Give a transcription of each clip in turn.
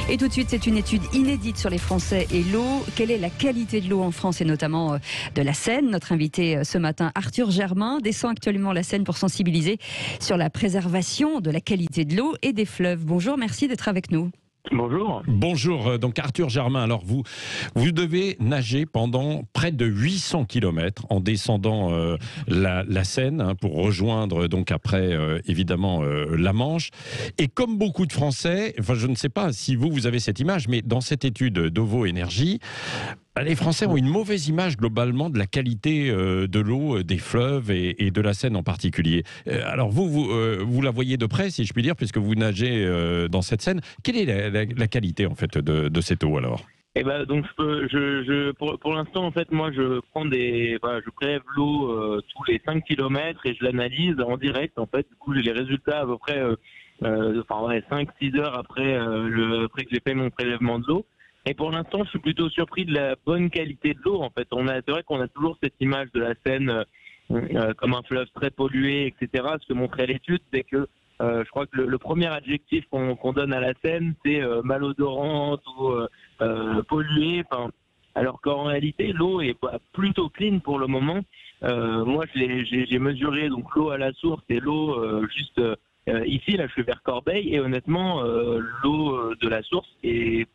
Et tout de suite, c'est une étude inédite sur les Français et l'eau. Quelle est la qualité de l'eau en France et notamment de la Seine? Notre invité ce matin, Arthur Germain, descend actuellement la Seine pour sensibiliser sur la préservation de la qualité de l'eau et des fleuves. Bonjour, merci d'être avec nous. Bonjour. Bonjour, donc Arthur Germain, alors vous devez nager pendant près de 800 km en descendant la Seine pour rejoindre donc après évidemment la Manche. Et comme beaucoup de Français, enfin je ne sais pas si vous avez cette image, mais dans cette étude d'OVO Énergie, les Français ont une mauvaise image globalement de la qualité de l'eau, des fleuves et de la Seine en particulier. Alors vous la voyez de près, si je puis dire, puisque vous nagez dans cette Seine. Quelle est la qualité en fait de cette eau alors? Eh ben donc pour l'instant en fait moi je prélève l'eau tous les 5 km et je l'analyse en direct en fait. Du coup j'ai les résultats à peu près 5-6 heures après que j'ai fait mon prélèvement de l'eau. Et pour l'instant, je suis plutôt surpris de la bonne qualité de l'eau. En fait, c'est vrai qu'on a toujours cette image de la Seine comme un fleuve très pollué, etc. Ce que montrait l'étude, c'est que je crois que le premier adjectif qu'on donne à la Seine, c'est malodorante ou polluée. Alors qu'en réalité, l'eau est plutôt clean pour le moment. Moi, j'ai mesuré donc l'eau à la source et l'eau ici, là, je suis vers Corbeil et honnêtement, l'eau de la source est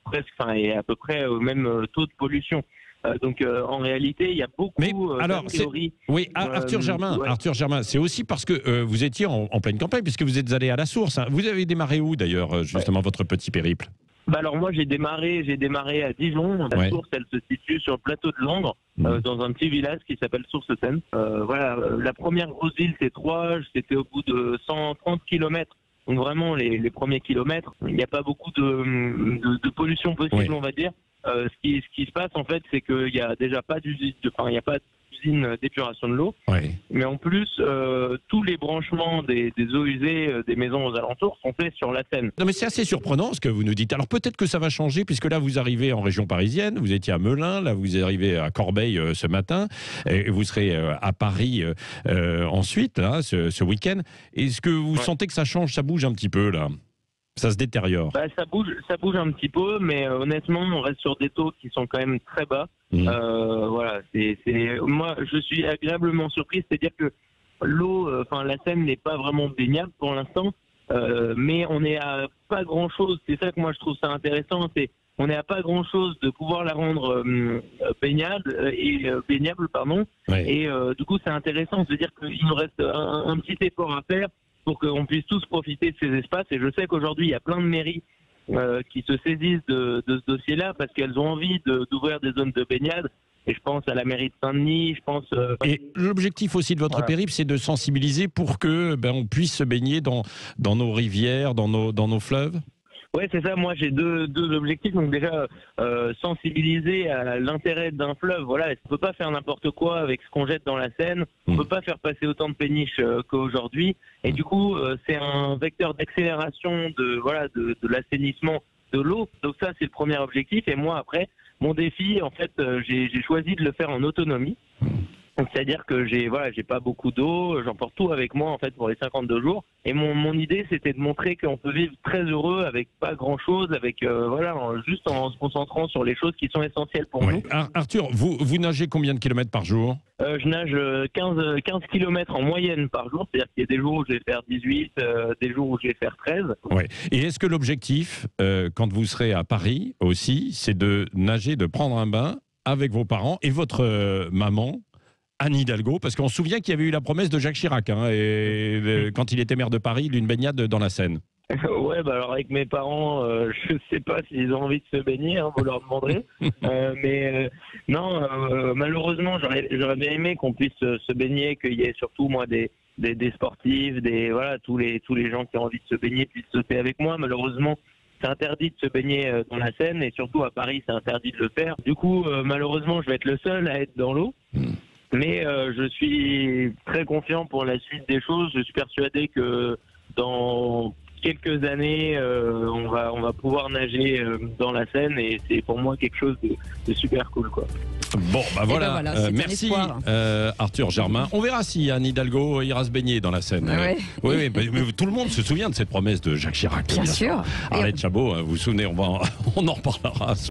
est à peu près au même taux de pollution. Donc, en réalité, il y a beaucoup d'a priori. Oui, Arthur Germain, ouais. Arthur Germain, c'est aussi parce que vous étiez en pleine campagne, puisque vous êtes allé à la source. Hein. Vous avez démarré où d'ailleurs, justement, votre petit périple? Alors moi, j'ai démarré à Dijon. La source, elle se situe sur le plateau de Langres, dans un petit village qui s'appelle Source-Seine. La première grosse ville, c'est Troyes. C'était au bout de 130 km. Donc vraiment, les premiers kilomètres, il n'y a pas beaucoup de pollution possible, on va dire. Ce qui se passe, en fait, c'est qu'il n'y a déjà pas d'usine, il n'y a pas d'usine d'épuration de l'eau. Oui. Mais en plus, tous les branchements des eaux usées des maisons aux alentours sont faits sur la Seine. Non mais c'est assez surprenant ce que vous nous dites. Alors peut-être que ça va changer puisque là vous arrivez en région parisienne, vous étiez à Melun, là vous arrivez à Corbeil ce matin et vous serez à Paris ensuite, là, ce week-end. Est-ce que vous sentez que ça change, ça bouge un petit peu là? Ça se détériore? Ça bouge un petit peu, mais honnêtement, on reste sur des taux qui sont quand même très bas. Moi, je suis agréablement surpris, c'est-à-dire que l'eau, la Seine n'est pas vraiment baignable pour l'instant, mais on est à pas grand-chose. C'est ça que moi je trouve ça intéressant, c'est on est à pas grand-chose de pouvoir la rendre baignable. Et du coup, c'est intéressant, c'est-à-dire qu'il nous reste un petit effort à faire pour qu'on puisse tous profiter de ces espaces. Et je sais qu'aujourd'hui, il y a plein de mairies qui se saisissent de ce dossier-là parce qu'elles ont envie d'ouvrir des zones de baignade. Et je pense à la mairie de Saint-Denis, je pense... Et l'objectif aussi de votre périple, c'est de sensibiliser pour que on puisse se baigner dans nos rivières, dans nos fleuves? Ouais, c'est ça. Moi, j'ai deux objectifs. Donc déjà, sensibiliser à l'intérêt d'un fleuve. Voilà, on peut pas faire n'importe quoi avec ce qu'on jette dans la Seine. On peut pas faire passer autant de péniches qu'aujourd'hui. Et du coup, c'est un vecteur d'accélération de l'assainissement de l'eau. Donc ça, c'est le premier objectif. Et moi, après, mon défi, en fait, j'ai choisi de le faire en autonomie. C'est-à-dire que j'ai pas beaucoup d'eau, j'emporte tout avec moi en fait pour les 52 jours. Et mon idée c'était de montrer qu'on peut vivre très heureux avec pas grand-chose, juste en se concentrant sur les choses qui sont essentielles pour nous. Arthur, vous nagez combien de kilomètres par jour? Je nage 15 km en moyenne par jour, c'est-à-dire qu'il y a des jours où je vais faire 18, des jours où je vais faire 13. Ouais. Et est-ce que l'objectif, quand vous serez à Paris aussi, c'est de nager, de prendre un bain avec vos parents et votre maman, Anne Hidalgo, parce qu'on se souvient qu'il y avait eu la promesse de Jacques Chirac, quand il était maire de Paris, d'une baignade dans la Seine. Ouais, alors avec mes parents, je sais pas s'ils ont envie de se baigner, vous leur demanderez. Malheureusement, j'aurais bien aimé qu'on puisse se baigner, qu'il y ait surtout moi des sportifs, tous les gens qui ont envie de se baigner puissent sauter avec moi. Malheureusement, c'est interdit de se baigner dans la Seine et surtout à Paris, c'est interdit de le faire. Du coup, malheureusement, je vais être le seul à être dans l'eau. Mais je suis très confiant pour la suite des choses. Je suis persuadé que dans quelques années, on va pouvoir nager dans la Seine et c'est pour moi quelque chose de super cool, quoi. Bon, bah voilà, voilà, c'est un merci espoir. Arthur Germain. On verra si Anne Hidalgo ira se baigner dans la Seine. Ouais. Oui, mais tout le monde se souvient de cette promesse de Jacques Chirac. Bien sûr. Arlette Chabot, vous vous souvenez, on en reparlera.